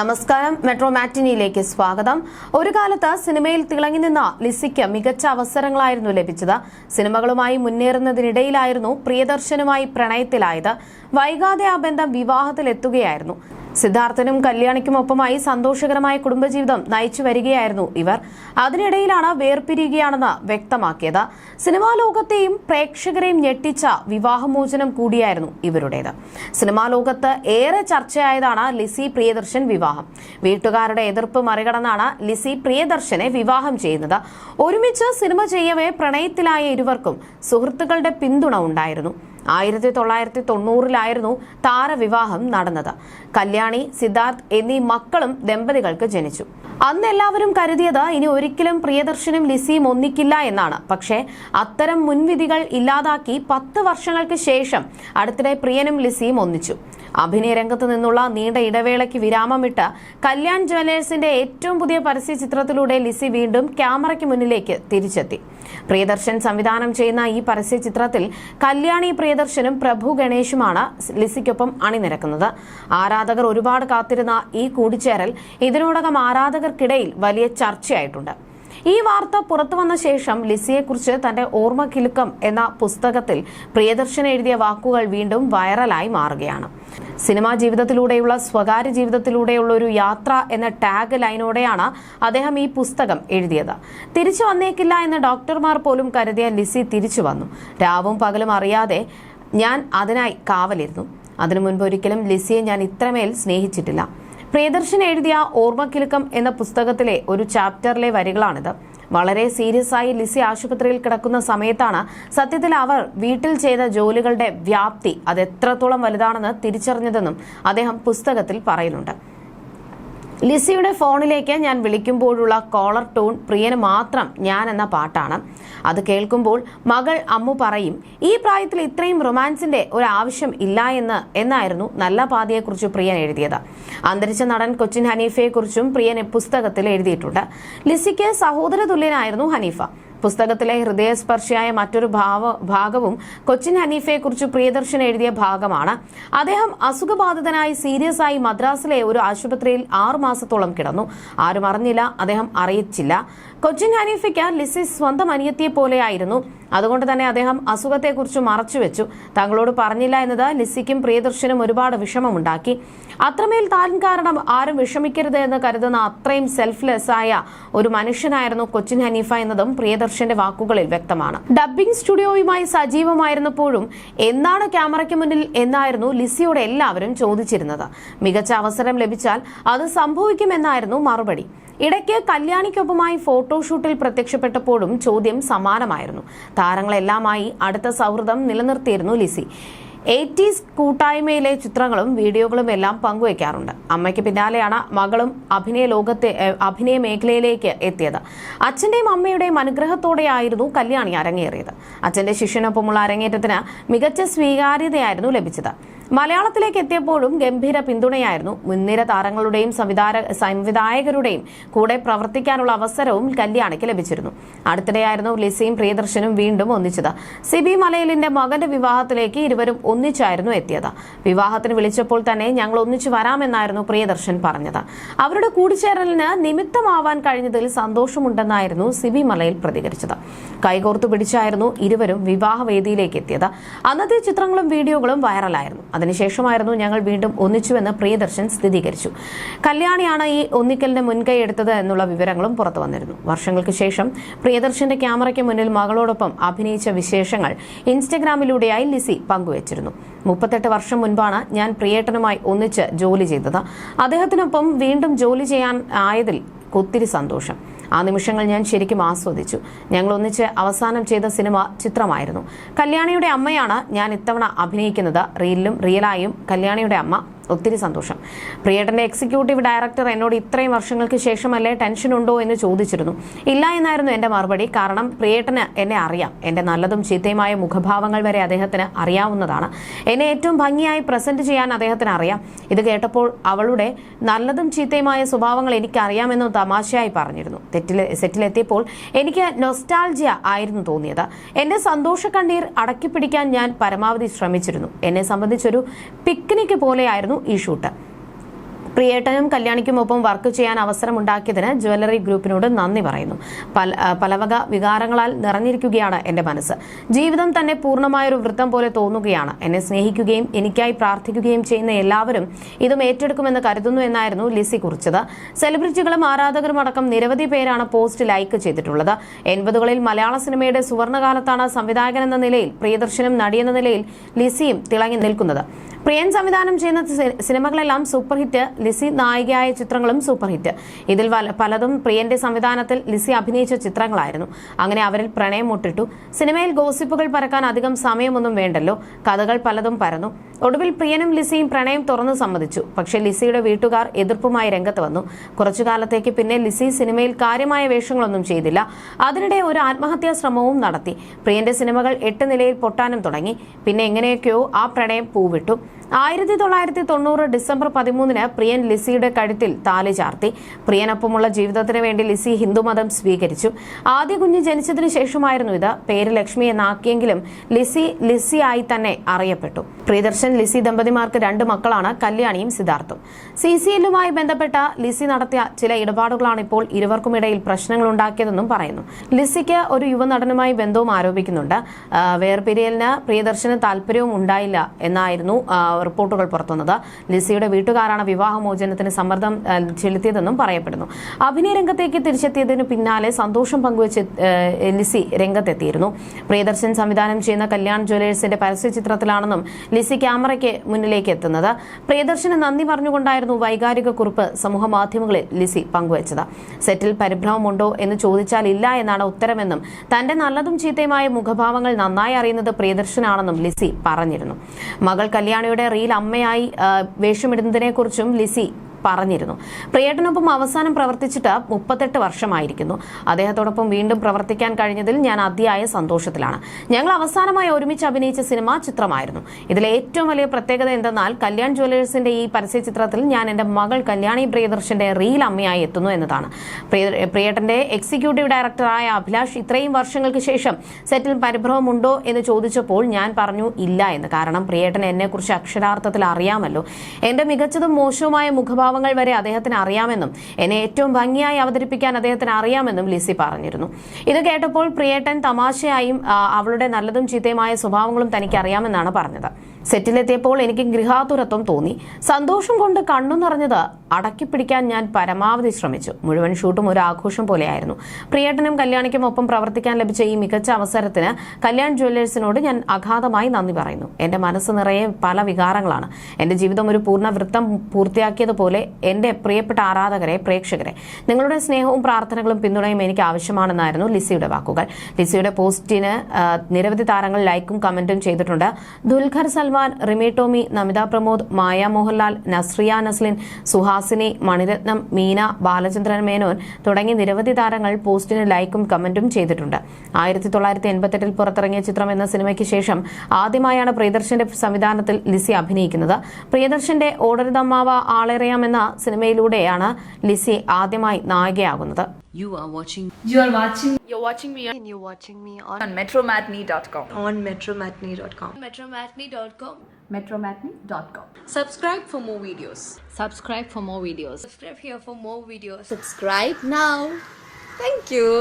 നമസ്കാരം. മെട്രോ മാറ്റിനിയിലേക്ക് സ്വാഗതം. ഒരു കാലത്ത് സിനിമയിൽ തിളങ്ങി നിന്ന ലിസിക്ക് മികച്ച അവസരങ്ങളായിരുന്നു ലഭിച്ചത്. സിനിമകളുമായി മുന്നേറുന്നതിനിടയിലായിരുന്നു പ്രിയദർശനുമായി പ്രണയത്തിലായത്. വൈകാതെ ആ ബന്ധം വിവാഹത്തിലെത്തുകയായിരുന്നു. സിദ്ധാർത്ഥനും കല്യാണിക്കുമൊപ്പമായി സന്തോഷകരമായ കുടുംബജീവിതം നയിച്ചു വരികയായിരുന്നു ഇവർ. അതിനിടയിലാണ് വേർപിരിയുകയാണെന്ന് വ്യക്തമാക്കിയത്. സിനിമാ ലോകത്തെയും പ്രേക്ഷകരെയും ഞെട്ടിച്ച വിവാഹമോചനം കൂടിയായിരുന്നു ഇവരുടേത്. സിനിമാ ലോകത്ത് ഏറെ ചർച്ചയായതാണ് ലിസി പ്രിയദർശൻ വിവാഹം. വീട്ടുകാരുടെ എതിർപ്പ് മറികടന്നാണ് ലിസി പ്രിയദർശനെ വിവാഹം ചെയ്യുന്നത്. ഒരുമിച്ച് സിനിമ ചെയ്യവേ പ്രണയത്തിലായ ഇരുവർക്കും സുഹൃത്തുക്കളുടെ പിന്തുണ ഉണ്ടായിരുന്നു. 1990-ലായിരുന്നു താരവിവാഹം നടന്നത്. കല്യാണി, സിദ്ധാർത്ഥ് എന്നീ മക്കളും ദമ്പതികൾക്ക് ജനിച്ചു. അന്ന് എല്ലാവരും കരുതിയത് ഇനി ഒരിക്കലും പ്രിയദർശനും ലിസിയും ഒന്നിക്കില്ല എന്നാണ്. പക്ഷേ അത്തരം മുൻവിധികൾ ഇല്ലാതാക്കി 10 വർഷങ്ങൾക്ക് ശേഷം അടുത്തിടെ പ്രിയനും ലിസിയും ഒന്നിച്ചു. അഭിനയ രംഗത്ത് നിന്നുള്ള നീണ്ട ഇടവേളയ്ക്ക് വിരാമമിട്ട് കല്യാൺ ജ്വല്ലേഴ്സിന്റെ ഏറ്റവും പുതിയ പരസ്യ ചിത്രത്തിലൂടെ ലിസി വീണ്ടും ക്യാമറയ്ക്ക് മുന്നിലേക്ക് തിരിച്ചെത്തി. പ്രിയദർശൻ സംവിധാനം ചെയ്യുന്ന ഈ പരസ്യ ചിത്രത്തിൽ കല്യാണി പ്രിയദർശനും പ്രഭു ഗണേഷുമാണ് ലിസിക്കൊപ്പം അണിനിരക്കുന്നത്. ആരാധകർ ഒരുപാട് കാത്തിരുന്ന ഈ കൂടിച്ചേരൽ ഇതിനോടകം ആരാധകർക്കിടയിൽ വലിയ ചർച്ചയായിട്ടുണ്ട്. ഈ വാർത്ത പുറത്തുവന്ന ശേഷം ലിസിയെക്കുറിച്ച് തന്റെ ഓർമ്മ കിലുക്കം എന്ന പുസ്തകത്തിൽ പ്രിയദർശൻ എഴുതിയ വാക്കുകൾ വീണ്ടും വൈറലായി മാറുകയാണ്. സിനിമാ ജീവിതത്തിലൂടെയുള്ള സ്വകാര്യ ജീവിതത്തിലൂടെയുള്ള ഒരു യാത്ര എന്ന ടാഗ് ലൈനോടെയാണ് അദ്ദേഹം ഈ പുസ്തകം എഴുതിയത്. തിരിച്ചു വന്നേക്കില്ല എന്ന് ഡോക്ടർമാർ പോലും കരുതിയ ലിസി തിരിച്ചു വന്നു. രാവും പകലും അറിയാതെ ഞാൻ അതിനായി കാവലിരുന്നു. അതിനു മുൻപ് ഒരിക്കലും ലിസിയെ ഞാൻ ഇത്രമേൽ സ്നേഹിച്ചിട്ടില്ല. പ്രിയദർശൻ എഴുതിയ ഓർമ്മക്കിലുക്കം എന്ന പുസ്തകത്തിലെ ഒരു ചാപ്റ്ററിലെ വരികളാണിത്. വളരെ സീരിയസ് ആയി ലിസി ആശുപത്രിയിൽ കിടക്കുന്ന സമയത്താണ് സത്യത്തിൽ അവർ വീട്ടിൽ ചെയ്ത ജോലികളുടെ വ്യാപ്തി അത് എത്രത്തോളം വലുതാണെന്ന് തിരിച്ചറിഞ്ഞതെന്നും അദ്ദേഹം പുസ്തകത്തിൽ പറയുന്നുണ്ട്. ലിസിയുടെ ഫോണിലേക്ക് ഞാൻ വിളിക്കുമ്പോഴുള്ള കോളർ ടൂൺ പ്രിയന് മാത്രം ഞാൻ എന്ന പാട്ടാണ്. അത് കേൾക്കുമ്പോൾ മകൾ അമ്മു പറയും, ഈ പ്രായത്തിൽ ഇത്രയും റൊമാൻസിന്റെ ഒരു ആവശ്യം ഇല്ല എന്നായിരുന്നു നല്ല പാതിയെക്കുറിച്ച് പ്രിയൻ എഴുതിയത്. അന്തരിച്ച നടൻ കൊച്ചിൻ ഹനീഫയെക്കുറിച്ചും പ്രിയൻ പുസ്തകത്തിൽ എഴുതിയിട്ടുണ്ട്. ലിസിക്ക് സഹോദര തുല്യനായിരുന്നു ഹനീഫ. പുസ്തകത്തിലെ ഹൃദയസ്പർശിയായ മറ്റൊരു ഭാഗവും കൊച്ചിൻ ഹനീഫയെക്കുറിച്ച് പ്രിയദർശൻ എഴുതിയ ഭാഗമാണ്. അദ്ദേഹം അസുഖബാധിതനായി സീരിയസ് ആയി മദ്രാസിലെ ഒരു ആശുപത്രിയിൽ 6 മാസത്തോളം കിടന്നു. ആരും അറിഞ്ഞില്ല, അദ്ദേഹം അറിയിച്ചില്ല. കൊച്ചിൻ ഹനീഫയ്ക്ക് ലിസി സ്വന്തം അനിയത്തിയെ പോലെയായിരുന്നു. അതുകൊണ്ട് തന്നെ അദ്ദേഹം അസുഖത്തെക്കുറിച്ച് മറച്ചുവെച്ചു. തങ്ങളോട് പറഞ്ഞില്ല എന്നത് ലിസിക്കും പ്രിയദർശനും ഒരുപാട് വിഷമമുണ്ടാക്കി. അത്രമേൽ താൻ കാരണം ആരും വിഷമിക്കരുത് എന്ന് കരുതുന്ന അത്രയും സെൽഫ്ലെസ് ആയ ഒരു മനുഷ്യനായിരുന്നു കൊച്ചിൻ ഹനീഫ എന്നതും പ്രിയദർശന്റെ വാക്കുകളിൽ വ്യക്തമാണ്. ഡബ്ബിംഗ് സ്റ്റുഡിയോയുമായി സജീവമായിരുന്നപ്പോഴും എന്നാണ് ക്യാമറയ്ക്ക് മുന്നിൽ എന്നായിരുന്നു ലിസിയോട് എല്ലാവരും ചോദിച്ചിരുന്നത്. മികച്ച അവസരം ലഭിച്ചാൽ അത് സംഭവിക്കുമെന്നായിരുന്നു മറുപടി. ഇടയ്ക്ക് കല്യാണിക്കൊപ്പമായി ഫോട്ടോഷൂട്ടിൽ പ്രത്യക്ഷപ്പെട്ടപ്പോഴും ചോദ്യം സമാനമായിരുന്നു. താരങ്ങളെല്ലാമായി അടുത്ത സൗഹൃദം നിലനിർത്തിയിരുന്നു ലിസി. 80s കൂട്ടായ്മയിലെ ചിത്രങ്ങളും വീഡിയോകളും എല്ലാം പങ്കുവയ്ക്കാറുണ്ട്. അമ്മയ്ക്ക് പിന്നാലെയാണ് മകളും അഭിനയ മേഖലയിലേക്ക് എത്തിയത്. അച്ഛന്റെയും അമ്മയുടെയും അനുഗ്രഹത്തോടെയായിരുന്നു കല്യാണി അരങ്ങേറിയത്. അച്ഛന്റെ ശിഷ്യനൊപ്പമുള്ള അരങ്ങേറ്റത്തിന് മികച്ച സ്വീകാര്യതയായിരുന്നു ലഭിച്ചത്. മലയാളത്തിലേക്ക് എത്തിയപ്പോഴും ഗംഭീര പിന്തുണയായിരുന്നു. മുൻനിര താരങ്ങളുടെയും സംവിധായകരുടെയും കൂടെ പ്രവർത്തിക്കാനുള്ള അവസരവും കല്യാണിക്ക് ലഭിച്ചിരുന്നു. അടുത്തിടെയായിരുന്നു ലിസിയും പ്രിയദർശനും വീണ്ടും ഒന്നിച്ചത്. സിബി മലയിലിന്റെ മകന്റെ വിവാഹത്തിലേക്ക് ഇരുവരും ഒന്നിച്ചായിരുന്നു എത്തിയത്. വിവാഹത്തിന് വിളിച്ചപ്പോൾ തന്നെ ഞങ്ങൾ ഒന്നിച്ചു വരാമെന്നായിരുന്നു പ്രിയദർശൻ പറഞ്ഞത്. അവരുടെ കൂടിച്ചേരലിന് നിമിത്തമാവാൻ കഴിഞ്ഞതിൽ സന്തോഷമുണ്ടെന്നായിരുന്നു സിബി മലയിൽ പ്രതികരിച്ചത്. കൈകോർത്തു പിടിച്ചായിരുന്നു ഇരുവരും വിവാഹവേദിയിലേക്ക് എത്തിയത്. അന്നത്തെ ചിത്രങ്ങളും വീഡിയോകളും വൈറലായിരുന്നു. അതിനുശേഷമായിരുന്നു ഞങ്ങൾ വീണ്ടും ഒന്നിച്ചുവെന്ന് പ്രിയദർശൻ സ്ഥിരീകരിച്ചു. കല്യാണിയാണ് ഈ ഒന്നിക്കലിന് മുൻകൈ എടുത്തത് എന്നുള്ള വിവരങ്ങളും പുറത്തു വന്നിരുന്നു. വർഷങ്ങൾക്ക് ശേഷം പ്രിയദർശന്റെ ക്യാമറയ്ക്ക് മുന്നിൽ മകളോടൊപ്പം അഭിനയിച്ച വിശേഷങ്ങൾ ഇൻസ്റ്റഗ്രാമിലൂടെയായി ലിസി പങ്കുവച്ചിരുന്നു. 38 വർഷം മുൻപാണ് ഞാൻ പ്രിയേട്ടനുമായി ഒന്നിച്ച് ജോലി ചെയ്തത്. അദ്ദേഹത്തിനൊപ്പം വീണ്ടും ജോലി ചെയ്യാൻ ആയതിൽ ഒത്തിരി സന്തോഷം. ആ നിമിഷങ്ങൾ ഞാൻ ശരിക്കും ആസ്വദിച്ചു. ഞങ്ങൾ ഒന്നിച്ച് അവസാനം ചെയ്ത സിനിമ ചിത്രമായിരുന്നു. കല്യാണിയുടെ അമ്മയാണ് ഞാൻ ഇത്തവണ അഭിനയിക്കുന്നത്. റീലിലും റിയലായും കല്യാണിയുടെ അമ്മ. ഒത്തിരി സന്തോഷം. പ്രിയേട്ടന്റെ എക്സിക്യൂട്ടീവ് ഡയറക്ടർ എന്നോട് ഇത്രയും വർഷങ്ങൾക്ക് ശേഷമല്ലേ ടെൻഷൻ ഉണ്ടോ എന്ന് ചോദിച്ചിരുന്നു. ഇല്ല എന്നായിരുന്നു എന്റെ മറുപടി. കാരണം പ്രിയേട്ടന് എന്നെ അറിയാം. എന്റെ നല്ലതും ചീത്തയുമായ മുഖഭാവങ്ങൾ വരെ അദ്ദേഹത്തിന് അറിയാവുന്നതാണ്. എന്നെ ഏറ്റവും ഭംഗിയായി പ്രസന്റ് ചെയ്യാൻ അദ്ദേഹത്തിന് അറിയാം. ഇത് കേട്ടപ്പോൾ അവളുടെ നല്ലതും ചീത്തയുമായ സ്വഭാവങ്ങൾ എനിക്ക് അറിയാമെന്ന് തമാശയായി പറഞ്ഞിരുന്നു. സെറ്റിലെത്തിയപ്പോൾ എനിക്ക് നൊസ്റ്റാൾജിയ ആയിരുന്നു തോന്നിയത്. എന്റെ സന്തോഷ കണ്ണീർ അടക്കിപ്പിടിക്കാൻ ഞാൻ പരമാവധി ശ്രമിച്ചിരുന്നു. എന്നെ സംബന്ധിച്ചൊരു പിക്നിക് പോലെയായിരുന്നു ഈ ഷൂട്ട്. പ്രിയേട്ടനും കല്യാണിക്കുമൊപ്പം വർക്ക് ചെയ്യാൻ അവസരമുണ്ടാക്കിയതിന് ജ്വല്ലറി ഗ്രൂപ്പിനോട് നന്ദി പറയുന്നു. പലവക വികാരങ്ങളാൽ നിറഞ്ഞിരിക്കുകയാണ് എന്റെ മനസ്സ്. ജീവിതം തന്നെ പൂർണ്ണമായൊരു വൃത്തം പോലെ തോന്നുകയാണ്. എന്നെ സ്നേഹിക്കുകയും എനിക്കായി പ്രാർത്ഥിക്കുകയും ചെയ്യുന്ന എല്ലാവരും ഇതും ഏറ്റെടുക്കുമെന്ന് കരുതുന്നു എന്നായിരുന്നു ലിസി കുറിച്ചത്. സെലിബ്രിറ്റികളും ആരാധകരും അടക്കം നിരവധി പേരാണ് പോസ്റ്റ് ലൈക്ക് ചെയ്തിട്ടുള്ളത്. 80കളിൽ മലയാള സിനിമയുടെ സുവർണകാലത്താണ് സംവിധായകൻ എന്ന നിലയിൽ പ്രിയദർശനും നടിയെന്ന നിലയിൽ ലിസിയും തിളങ്ങി നിൽക്കുന്നത്. പ്രിയൻ സംവിധാനം ചെയ്യുന്ന സിനിമകളെല്ലാം സൂപ്പർ ഹിറ്റ്. ലിസി നായികയായ ചിത്രങ്ങളും സൂപ്പർ ഹിറ്റ്. ഇതിൽ പലതും പ്രിയന്റെ സംവിധാനത്തിൽ ലിസി അഭിനയിച്ച ചിത്രങ്ങളായിരുന്നു. അങ്ങനെ അവരിൽ പ്രണയം മുട്ടിട്ടു. സിനിമയിൽ ഗോസിപ്പുകൾ പരക്കാൻ അധികം സമയമൊന്നും വേണ്ടല്ലോ. കഥകൾ പലതും പരന്നു. ഒടുവിൽ പ്രിയനും ലിസിയും പ്രണയം തുറന്നു സമ്മതിച്ചു. പക്ഷേ ലിസിയുടെ വീട്ടുകാർ എതിർപ്പുമായി രംഗത്ത് വന്നു. കുറച്ചു കാലത്തേക്ക് പിന്നെ ലിസി സിനിമയിൽ കാര്യമായ വേഷങ്ങളൊന്നും ചെയ്തില്ല. അതിനിടെ ഒരു ആത്മഹത്യാ ശ്രമവും നടത്തി. പ്രിയന്റെ സിനിമകൾ 8 നിലയിൽ പൊട്ടാനും തുടങ്ങി. പിന്നെ എങ്ങനെയൊക്കെയോ ആ പ്രണയം പൂവിട്ടു. 1990 ഡിസംബർ 13 പ്രിയൻ ലിസിയുടെ കഴുത്തിൽ താലി ചാർത്തി. പ്രിയനൊപ്പമുള്ള ജീവിതത്തിന് വേണ്ടി ലിസി ഹിന്ദുമതം സ്വീകരിച്ചു. ആദ്യ കുഞ്ഞ് ജനിച്ചതിന് ശേഷമായിരുന്നു ഇത്. പേര് ലക്ഷ്മി എന്നാക്കിയെങ്കിലും ലിസി ആയി തന്നെ അറിയപ്പെട്ടു. പ്രിയദർശൻ ലിസി ദമ്പതിമാർക്ക് 2 മക്കളാണ്, കല്യാണിയും സിദ്ധാർത്ഥും. CCLുമായി ബന്ധപ്പെട്ട ലിസി നടത്തിയ ചില ഇടപാടുകളാണ് ഇപ്പോൾ ഇരുവർക്കുമിടയിൽ പ്രശ്നങ്ങൾ ഉണ്ടാക്കിയതെന്നും പറയുന്നു. ലിസിക്ക് ഒരു യുവനടനുമായി ബന്ധവും ആരോപിക്കുന്നുണ്ട്. വേർപിരിയലിന് പ്രിയദർശന് താല്പര്യവും ഉണ്ടായില്ല എന്നായിരുന്നു റിപ്പോർട്ടുകൾ പുറത്തുവന്നത്. ലിസിയുടെ വീട്ടുകാരാണ് വിവാഹമോചനത്തിന് സമ്മർദ്ദം ചെലുത്തിയതെന്നും പറയപ്പെടുന്നു. അഭിനയ രംഗത്തേക്ക് തിരിച്ചെത്തിയതിനു പിന്നാലെ സന്തോഷം പങ്കുവച്ച് ലിസി രംഗത്തെത്തിയിരുന്നു. പ്രിയദർശൻ സംവിധാനം ചെയ്യുന്ന കല്യാൺ ജ്വല്ലേഴ്സിന്റെ പരസ്യ ചിത്രത്തിലാണെന്നും ലിസി ക്യാമറയ്ക്ക് മുന്നിലേക്ക് എത്തുന്നത്. പ്രിയദർശന് നന്ദി പറഞ്ഞുകൊണ്ടായിരുന്നു വൈകാരിക കുറിപ്പ് സമൂഹ മാധ്യമങ്ങളിൽ ലിസി പങ്കുവച്ചത്. സെറ്റിൽ പരിഭ്രമമുണ്ടോ എന്ന് ചോദിച്ചാൽ ഇല്ല എന്നാണ് ഉത്തരമെന്നും തന്റെ നല്ലതും ചീത്തയുമായ മുഖഭാവങ്ങൾ നന്നായി അറിയുന്നത് പ്രിയദർശനാണെന്നും ലിസി പറഞ്ഞിരുന്നു. മകൾ കല്യാണിയുടെ റീൽ അമ്മയായി വേഷമിടുന്നതിനെക്കുറിച്ചും ലിസി പറഞ്ഞിരുന്നു. പ്രിയേട്ടനൊപ്പം അവസാനം പ്രവർത്തിച്ചിട്ട് 38 വർഷമായിരിക്കുന്നു. അദ്ദേഹത്തോടൊപ്പം വീണ്ടും പ്രവർത്തിക്കാൻ കഴിഞ്ഞതിൽ ഞാൻ അതിയായ സന്തോഷത്തിലാണ്. ഞങ്ങൾ അവസാനമായി ഒരുമിച്ച് അഭിനയിച്ച സിനിമ ചിത്രമായിരുന്നു. ഇതിലെ ഏറ്റവും വലിയ പ്രത്യേകത എന്തെന്നാൽ കല്യാൺ ജ്വല്ലേഴ്സിന്റെ ഈ പരസ്യ ചിത്രത്തിൽ ഞാൻ എന്റെ മകൾ കല്യാണി പ്രിയദർശന്റെ റീൽ അമ്മയായി എത്തുന്നു എന്നതാണ്. പ്രിയേട്ടന്റെ എക്സിക്യൂട്ടീവ് ഡയറക്ടറായ അഭിലാഷ് ഇത്രയും വർഷങ്ങൾക്ക് ശേഷം സെറ്റിൽ പരിഭ്രമമുണ്ടോ എന്ന് ചോദിച്ചപ്പോൾ ഞാൻ പറഞ്ഞു ഇല്ല എന്ന്. കാരണം പ്രിയേട്ടൻ എന്നെക്കുറിച്ച് അക്ഷരാർത്ഥത്തിൽ അറിയാമല്ലോ. എന്റെ മികച്ചതും മോശവുമായ മുഖഭാവങ്ങൾ വരെ അദ്ദേഹത്തിന് അറിയാമെന്നും എന്നെ ഏറ്റവും ഭംഗിയായി അവതരിപ്പിക്കാൻ അദ്ദേഹത്തിന് അറിയാമെന്നും ലിസി പറഞ്ഞിരുന്നു. ഇത് കേട്ടപ്പോൾ പ്രിയേട്ടൻ തമാശയായും അവളുടെ നല്ലതും ചീത്തയുമായ സ്വഭാവങ്ങളും തനിക്ക് അറിയാമെന്നാണ് പറഞ്ഞത്. സെറ്റിലെത്തിയപ്പോൾ എനിക്ക് ഗൃഹാതുരത്വം തോന്നി. സന്തോഷം കൊണ്ട് കണ്ണു നിറഞ്ഞത് അടക്കിപ്പിടിക്കാൻ ഞാൻ പരമാവധി ശ്രമിച്ചു. മുഴുവൻ ഷൂട്ടും ഒരു ആഘോഷം പോലെയായിരുന്നു. പ്രിയേട്ടനും കല്യാണിക്കും ഒപ്പം പ്രവർത്തിക്കാൻ ലഭിച്ച ഈ മികച്ച അവസരത്തിന് കല്യാൺ ജ്വല്ലേഴ്സിനോട് ഞാൻ അഗാധമായി നന്ദി പറയുന്നു. എന്റെ മനസ്സ് നിറയെ പല വികാരങ്ങളാണ്. എന്റെ ജീവിതം ഒരു പൂർണ്ണ വൃത്തം പൂർത്തിയാക്കിയതുപോലെ എന്റെ പ്രിയപ്പെട്ട ആരാധകരെ, പ്രേക്ഷകരെ, നിങ്ങളുടെ സ്നേഹവും പ്രാർത്ഥനകളും പിന്തുണയും എനിക്ക് ആവശ്യമാണെന്നായിരുന്നു ലിസിയുടെ വാക്കുകൾ. ലിസിയുടെ പോസ്റ്റിന് നിരവധി താരങ്ങൾ ലൈക്കും കമന്റും ചെയ്തിട്ടുണ്ട്. ദുൽഖർ സൽമാൻ, റിമി ടോമി, നമിത പ്രമോദ്, മായ മോഹൻലാൽ, നസ്രിയ നസ്ലിൻ, സുഹാസിനി, മണിരത്നം, മീന, ബാലചന്ദ്രൻ മേനോൻ തുടങ്ങി നിരവധി താരങ്ങൾ പോസ്റ്റിന് ലൈക്കും കമന്റും ചെയ്തിട്ടുണ്ട്. 1988 പുറത്തിറങ്ങിയ ചിത്രം എന്ന സിനിമയ്ക്ക് ശേഷം ആദ്യമായാണ് പ്രിയദർശന്റെ സംവിധാനത്തിൽ ലിസി അഭിനയിക്കുന്നത്. പ്രിയദർശന്റെ ഓടരുതമ്മാവ ആളെറിയാം എന്ന സിനിമയിലൂടെയാണ് ലിസി ആദ്യമായി നായികയാകുന്നത്. You're watching me on metromatney.com. On metromatney.com. Metromatney.com. Subscribe for more videos. Subscribe for more videos. Subscribe here for more videos. Subscribe now. Thank you.